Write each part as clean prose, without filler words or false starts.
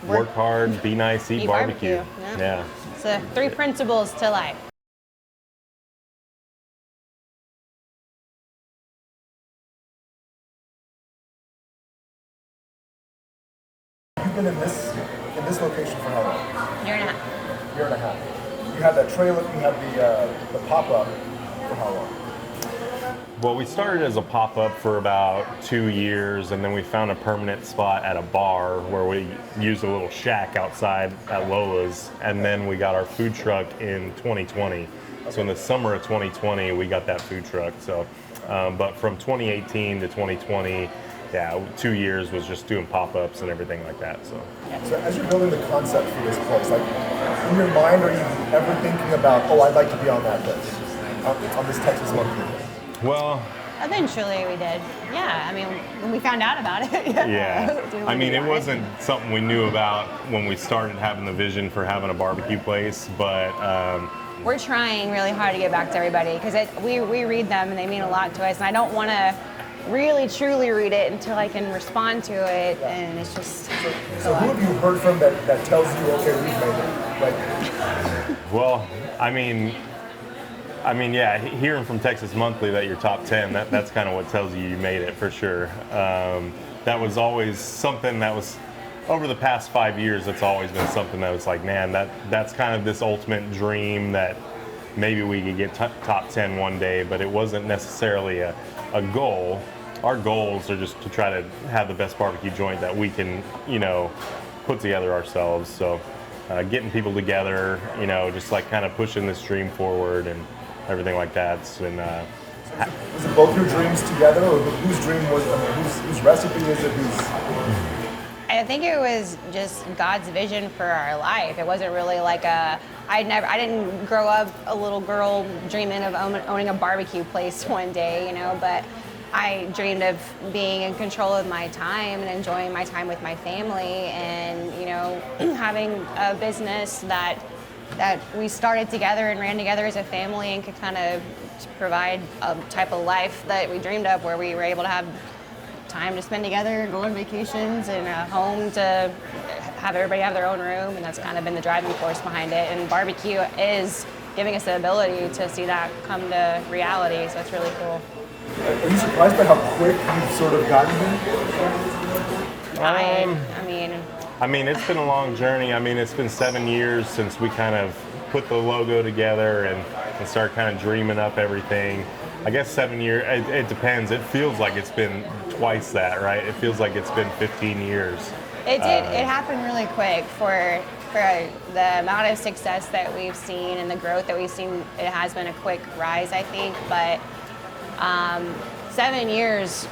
Work hard, be nice, eat barbecue. Yeah. So 3 principles to life. You've been in this location for how long? Year and a half. Year and a half. You had that trailer, you had the pop-up for how long? Well, we started as a pop-up for about 2 years, and then we found a permanent spot at a bar where we used a little shack outside at Lola's, and then we got our food truck in 2020. So in the summer of 2020, we got that food truck. So, but from 2018 to 2020, yeah, 2 years was just doing pop-ups and everything like that. So as you're building the concept for this place, like in your mind, are you ever thinking about, oh, I'd like to be on that list, on this Texas Monthly list? well, Eventually we did. Yeah, I mean, when we found out about it. yeah. I mean, it wasn't something we knew about when we started having the vision for having a barbecue place, but we're trying really hard to get back to everybody because we read them and they mean a lot to us, and I don't want to really truly read it until I can respond to it, and it's just. So who have you heard from that tells you, okay, we've made it? Like, well, I mean, yeah, hearing from Texas Monthly that you're top 10, that's kind of what tells you made it for sure. That was always something that was, over the past 5 years, it's always been something that was like, man, that's kind of this ultimate dream that maybe we could get top 10 one day, but it wasn't necessarily a goal. Our goals are just to try to have the best barbecue joint that we can, put together ourselves. So getting people together, just like kind of pushing this dream forward and everything like that. And was it both your dreams together, or whose dream was? Whose recipe is it? I think it was just God's vision for our life. It wasn't really like I didn't grow up a little girl dreaming of owning a barbecue place one day, but I dreamed of being in control of my time and enjoying my time with my family, and having a business that we started together and ran together as a family and could kind of provide a type of life that we dreamed of, where we were able to have time to spend together, go on vacations, and a home to have everybody have their own room, and that's kind of been the driving force behind it. And barbecue is giving us the ability to see that come to reality, so it's really cool. Are you surprised by how quick you've sort of gotten here? I mean, it's been a long journey. I mean, it's been 7 years since we kind of put the logo together and start kind of dreaming up everything. I guess 7 years, it depends. It feels like it's been twice that, right? It feels like it's been 15 years. It did. It happened really quick for the amount of success that we've seen and the growth that we've seen. It has been a quick rise, I think, but 7 years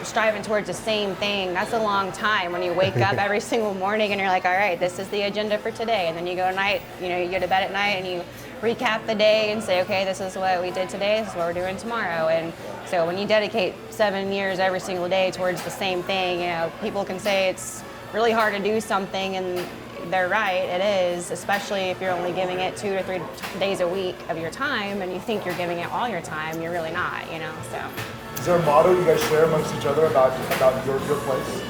striving towards the same thing, that's a long time when you wake up every single morning and you're like, all right, this is the agenda for today. And then you go to night, you go to bed at night and you recap the day and say, okay, this is what we did today, this is what we're doing tomorrow. And so when you dedicate 7 years every single day towards the same thing, people can say it's really hard to do something, and they're right, it is, especially if you're only giving it 2 to 3 days a week of your time and you think you're giving it all your time, you're really not, so. Is there a motto you guys share amongst each other about your place?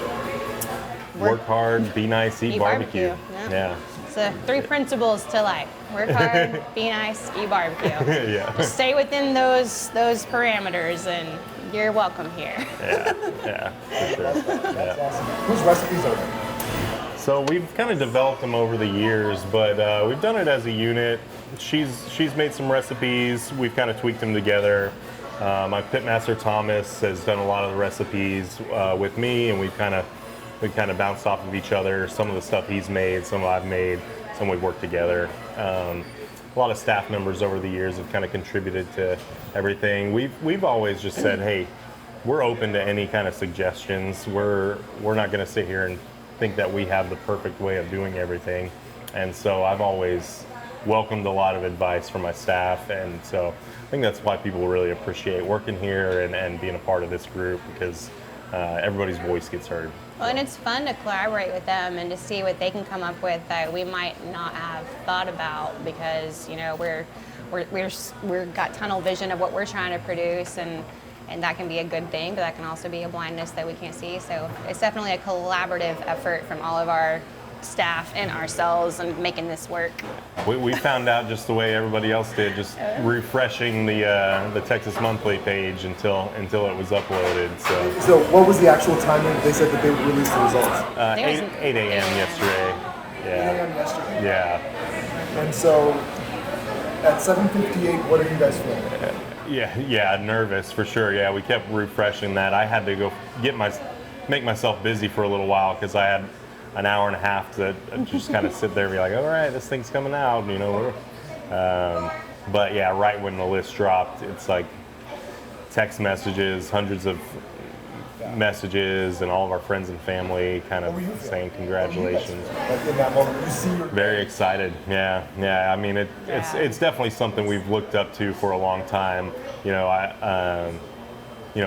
Work hard, be nice, eat barbecue. Yeah. So 3 principles to life. Work hard, be nice, eat barbecue. Yeah. Just stay within those parameters and you're welcome here. Yeah, for sure. That's awesome. Whose recipes are they? So we've kind of developed them over the years, but we've done it as a unit. She's made some recipes. We've kind of tweaked them together. My pitmaster Thomas has done a lot of the recipes with me, and we've kind of bounced off of each other. Some of the stuff he's made, some I've made, some we've worked together. A lot of staff members over the years have kind of contributed to everything. We've always just said, hey, we're open to any kind of suggestions. We're not going to sit here and think that we have the perfect way of doing everything. And so I've always welcomed a lot of advice from my staff, and so I think that's why people really appreciate working here and being a part of this group, because everybody's voice gets heard. Well, and it's fun to collaborate with them and to see what they can come up with that we might not have thought about, because we've got tunnel vision of what we're trying to produce, and that can be a good thing, but that can also be a blindness that we can't see. So it's definitely a collaborative effort from all of our staff and ourselves and making this work. We found out just the way everybody else did, just refreshing the Texas Monthly page until it was uploaded. So what was the actual timing they said that they would release the results? 8 a.m. yesterday. 8 a.m. yesterday. Yeah. And so at 7:58, what are you guys feeling? Yeah, nervous for sure. Yeah, we kept refreshing that. I had to go make myself busy for a little while because I had an hour and a half to just kind of sit there and be like, all right, this thing's coming out, you know. But yeah, right when the list dropped, it's like text messages, hundreds of messages, and all of our friends and family kind of saying congratulations. Like in that moment, you see your Very excited. Yeah. I mean, it's definitely something we've looked up to for a long time. You know,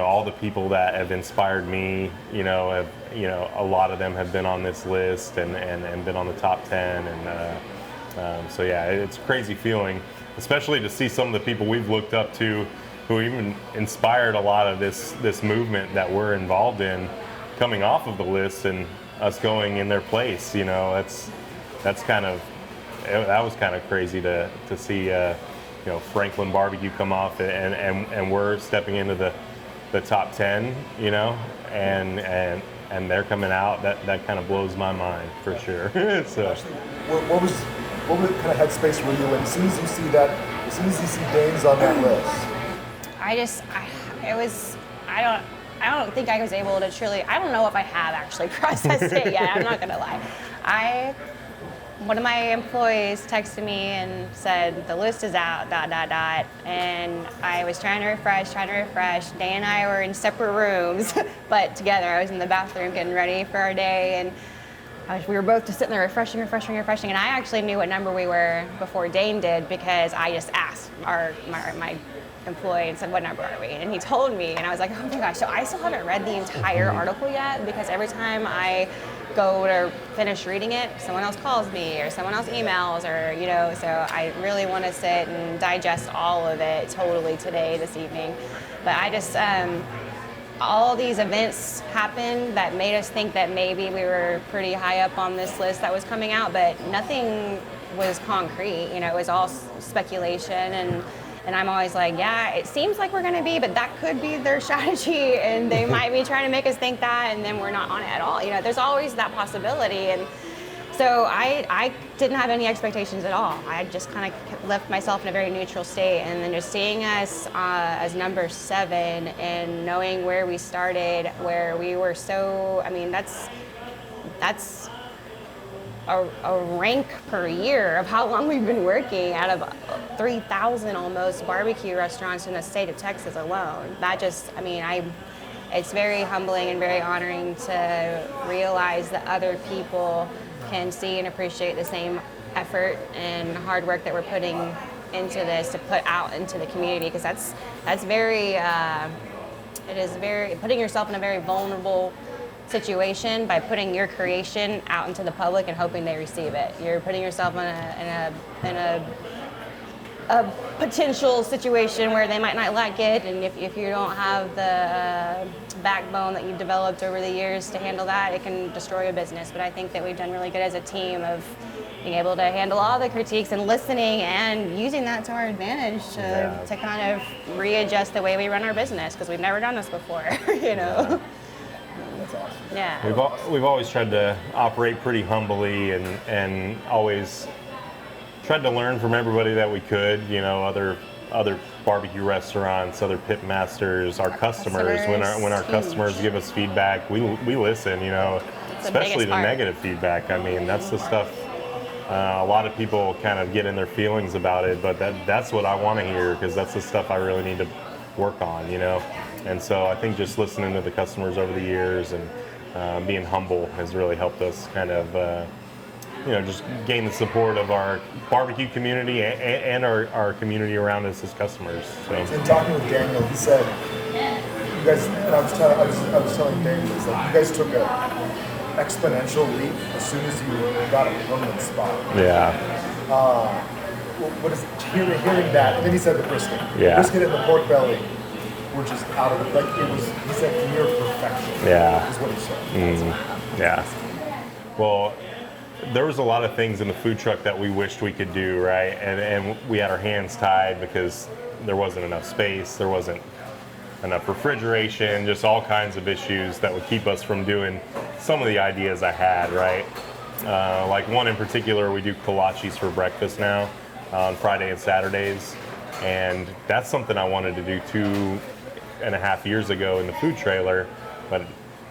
all the people that have inspired me, a lot of them have been on this list and been on the top 10. And so, yeah, it's a crazy feeling, especially to see some of the people we've looked up to who even inspired a lot of this movement that we're involved in coming off of the list and us going in their place. That was kind of crazy to see, Franklin Barbecue come off and we're stepping into the top 10, and they're coming out. That kind of blows my mind for sure. So. Actually, what kind of headspace were you in as soon as you see Dayne's on that list? I don't think I was able to truly, I don't know if I have actually processed it yet, I'm not gonna lie. One of my employees texted me and said, the list is out, ... And I was trying to refresh. Dayne and I were in separate rooms, but together. I was in the bathroom getting ready for our day, and we were both just sitting there refreshing. And I actually knew what number we were before Dayne did because I just asked my employee and said, what number are we? And he told me, and I was like, oh my gosh. So I still haven't read the entire article yet because every time I go to finish reading it, someone else calls me or someone else emails so I really want to sit and digest all of it totally this evening. But I just, all these events happened that made us think that maybe we were pretty high up on this list that was coming out, but nothing was concrete. It was all speculation, and I'm always like, yeah, it seems like we're going to be, but that could be their strategy, and they might be trying to make us think that, and then we're not on it at all. There's always that possibility, and so I didn't have any expectations at all. I just kind of left myself in a very neutral state, and then just seeing us as number 7 and knowing where we started, where we were that's a rank per year of how long we've been working out of 3,000 almost barbecue restaurants in the state of Texas alone. It's very humbling and very honoring to realize that other people can see and appreciate the same effort and hard work that we're putting into this to put out into the community, because that's very, it is very, putting yourself in a very vulnerable situation by putting your creation out into the public and hoping they receive it. You're putting yourself in a potential situation where they might not like it, and if you don't have the backbone that you've developed over the years to handle that, it can destroy a business. But I think that we've done really good as a team of being able to handle all the critiques and listening and using that to our advantage to kind of readjust the way we run our business, because we've never done this before. That's awesome. Yeah. We've always tried to operate pretty humbly and always tried to learn from everybody that we could, other barbecue restaurants, other pit masters, our customers. When our customers give us feedback, we listen, especially the negative feedback. That's the stuff a lot of people kind of get in their feelings about it, but that's what I want to hear, because that's the stuff I really need to work on, And so I think just listening to the customers over the years and being humble has really helped us kind of, just gain the support of our barbecue community and our community around us as customers. So. In talking with Daniel, he said, you guys, and I was telling Daniel this, that you guys took an exponential leap as soon as you got a permanent spot. Yeah. What is hearing that? And then he said the brisket. Yeah. The brisket and the pork belly were just out of it. Like it was, he said, near perfection. Yeah. Is what he said. Yeah. Well, there was a lot of things in the food truck that we wished we could do, right? And we had our hands tied because there wasn't enough space, there wasn't enough refrigeration, just all kinds of issues that would keep us from doing some of the ideas I had, right? Like one in particular, we do kolaches for breakfast now on Friday and Saturdays. And that's something I wanted to do 2.5 years ago in the food trailer, but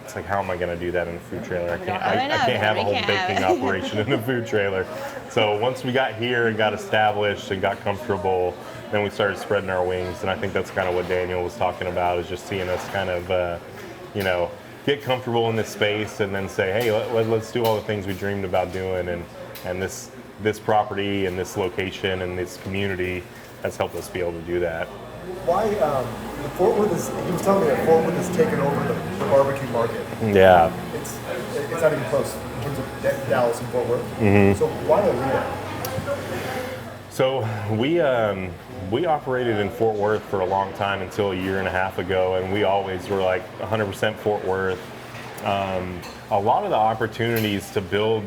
it's like, how am I going to do that in a food trailer? I can't have a whole baking operation in a food trailer. So once we got here and got established and got comfortable, then we started spreading our wings. And I think that's kind of what Daniel was talking about, is just seeing us kind of, get comfortable in this space and then say, hey, let's do all the things we dreamed about doing. And this property and this location and this community has helped us be able to do that. Why, Fort Worth is, he was telling me that Fort Worth has taken over the barbecue market. Yeah. It's not even close in terms of Dallas and Fort Worth. Mm-hmm. So why Aledo? So we operated in Fort Worth for a long time until 1.5 years ago, and we always were like 100% Fort Worth. A lot of the opportunities to build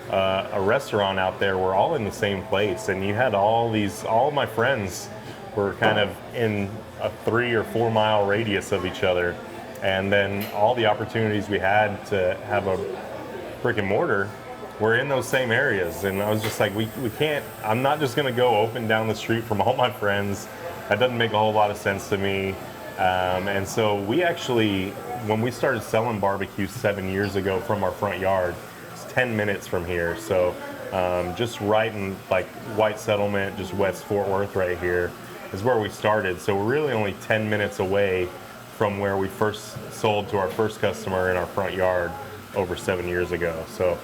a restaurant out there were all in the same place, and you had all of my friends were kind of in a 3 or 4 mile radius of each other, and then all the opportunities we had to have a brick and mortar were in those same areas. And I was just like, we can't, I'm not just gonna go open down the street from all my friends. That doesn't make a whole lot of sense to me. And so we actually, when we started selling barbecue 7 years ago from our front yard, it's 10 minutes from here. So just right in like White Settlement, just West Fort Worth right here is where we started. So we're really only 10 minutes away from where we first sold to our first customer in our front yard over 7 years ago. So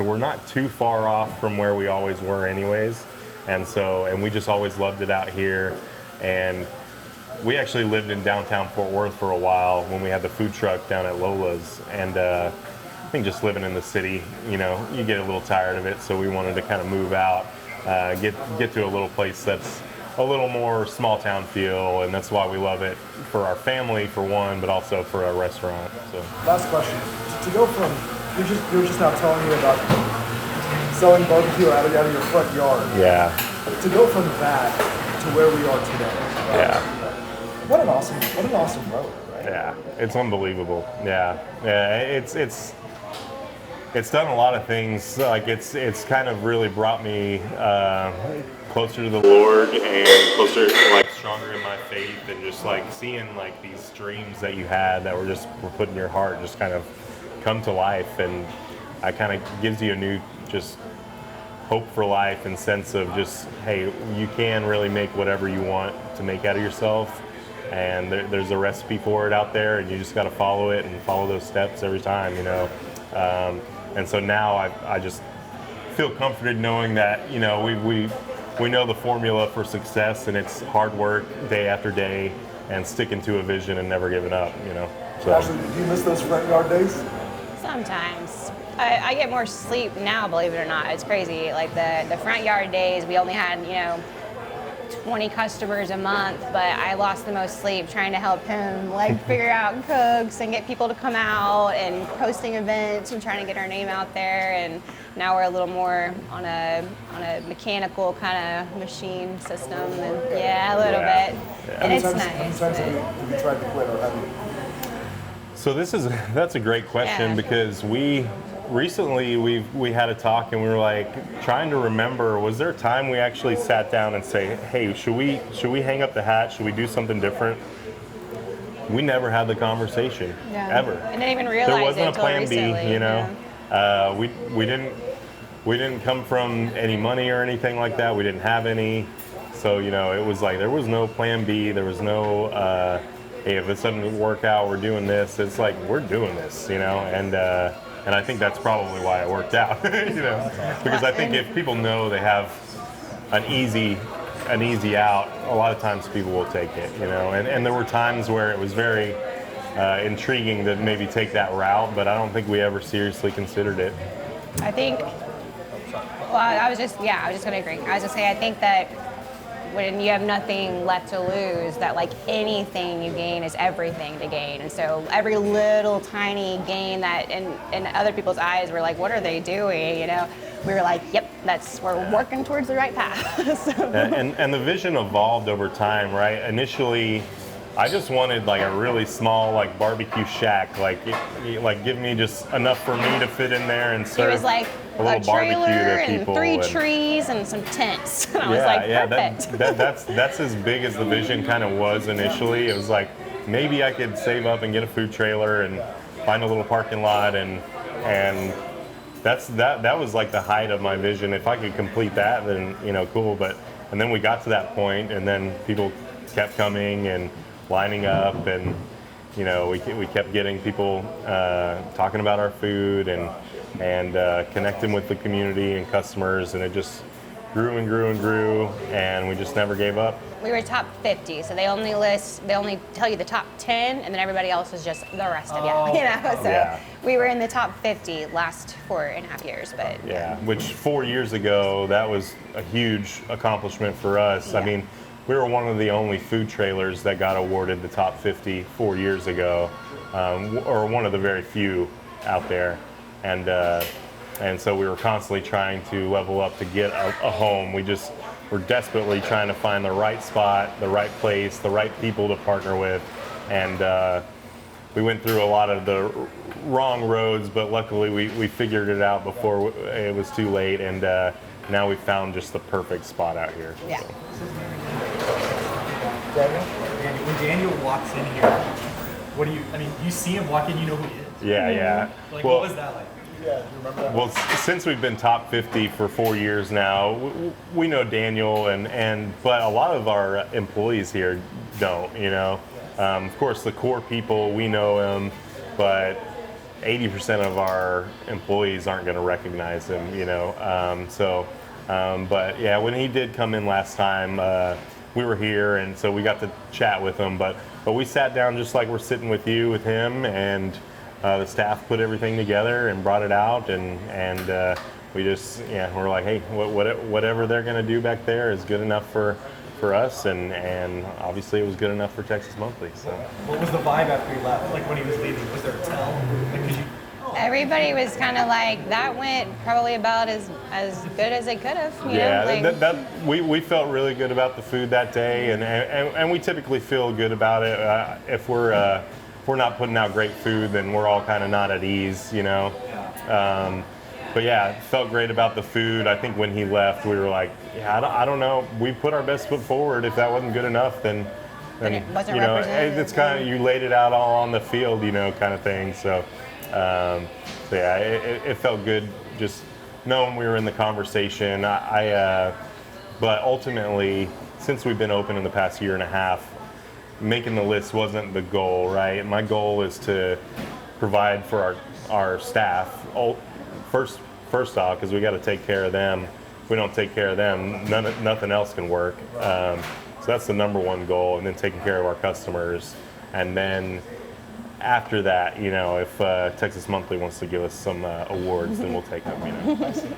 we're not too far off from where we always were anyways. And we just always loved it out here. And we actually lived in downtown Fort Worth for a while when we had the food truck down at Lola's. And I think just living in the city, you get a little tired of it. So we wanted to kind of move out, get to a little place that's a little more small town feel. And that's why we love it for our family, for one, but also for a restaurant. So Last question. To go from, you're just now telling me about selling barbecue out of your front yard. yeah, To go from that to where we are today. yeah. What an awesome road, right? Yeah, it's unbelievable. Yeah, it's done a lot of things. Like it's kind of really brought me closer to the Lord and closer, like stronger in my faith, and just like seeing like these dreams that you had that were put in your heart just kind of come to life, and I kind of gives you a new just hope for life and sense of just, hey, you can really make whatever you want to make out of yourself. And there's a recipe for it out there, and you just got to follow it and follow those steps every time, And so now I just feel comforted knowing that, we know the formula for success, and it's hard work day after day and sticking to a vision and never giving up, So. Ashley, do you miss those front yard days? Sometimes. I get more sleep now, believe it or not. It's crazy. Like the front yard days, we only had, 20 customers a month, but I lost the most sleep trying to help him figure out cooks and get people to come out and hosting events and trying to get our name out there. And now we're a little more on a mechanical kind of machine system, and a little bit. Yeah. And it's How nice. many times have you tried to quit, or have you? So that's a great question, Yeah. because we had a talk, and we were trying to remember, was there a time we actually sat down and say, hey, should we hang up the hat? Should we do something different? We never had the conversation, ever. I didn't even realize there wasn't it a until plan recently, B, we didn't come from any money or anything like that. We didn't have any. So, it was there was no plan B. There was no, hey, if this doesn't work out, we're doing this. It's we're doing this, and I think that's probably why it worked out, because I think if people know they have an easy out, a lot of times people will take it, and there were times where it was very intriguing to maybe take that route, but I don't think we ever seriously considered it. I think, I was just going to agree. I was just saying, I think that when you have nothing left to lose, that like anything you gain is everything to gain. And so every little tiny gain that in other people's eyes were like, what are they doing? You know, we were like, yep, we're working towards the right path. So. And the vision evolved over time, right? Initially, I just wanted like a really small like barbecue shack, like give me just enough for me to fit in there and serve. It was like a little trailer barbecue to and people 3 trees and some tents. And I was like, perfect. That's as big as the vision kind of was initially. It was like maybe I could save up and get a food trailer and find a little parking lot and that was like the height of my vision. If I could complete that, then cool. And then we got to that point, and then people kept coming and lining up, and we kept getting people talking about our food and connecting with the community and customers, and it just grew and grew and grew, and we just never gave up. We were top 50, so they only tell you the top 10, and then everybody else is just the rest of you. So yeah. We were in the top 50 last 4.5 years, but yeah, which 4 years ago, that was a huge accomplishment for us. Yeah. I mean, we were one of the only food trailers that got awarded the top 50 4 years ago, or one of the very few out there, and so we were constantly trying to level up to get a home. We're desperately trying to find the right spot, the right place, the right people to partner with, and we went through a lot of the wrong roads, but luckily we figured it out before it was too late, and now we found just the perfect spot out here. Yeah. So. Daniel? When Daniel walks in here, you see him walk in, you know who he is. Yeah. Like, Well, what was that like? Yeah, do you remember that? Well, since we've been top 50 for 4 years now, we know Daniel, but a lot of our employees here don't, Of course, the core people, we know him, but 80% of our employees aren't going to recognize him, But yeah, when he did come in last time, we were here, and so we got to chat with him, but we sat down just like we're sitting with you, with him, and the staff put everything together and brought it out, and we just, we're like, hey, whatever they're going to do back there is good enough for us, and obviously it was good enough for Texas Monthly. So. What was the vibe after he left? Like when he was leaving, was there a tell? Like, 'cause Everybody was kind of like, that went probably about as good as it could have. You know? Like, we felt really good about the food that day, and we typically feel good about it. If we're not putting out great food, then we're all kind of not at ease, But yeah, felt great about the food. I think when he left, we were like, I don't know. We put our best foot forward. If that wasn't good enough, then it wasn't representative. it's kind of, you laid it out all on the field, kind of thing. So yeah, it felt good just knowing we were in the conversation. But ultimately, since we've been open in the past year and a half, making the list wasn't the goal, right? My goal is to provide for our staff. First off, because we got to take care of them. If we don't take care of them, nothing else can work. So that's the number one goal, and then taking care of our customers. And then after that, if Texas Monthly wants to give us some awards, then we'll take them.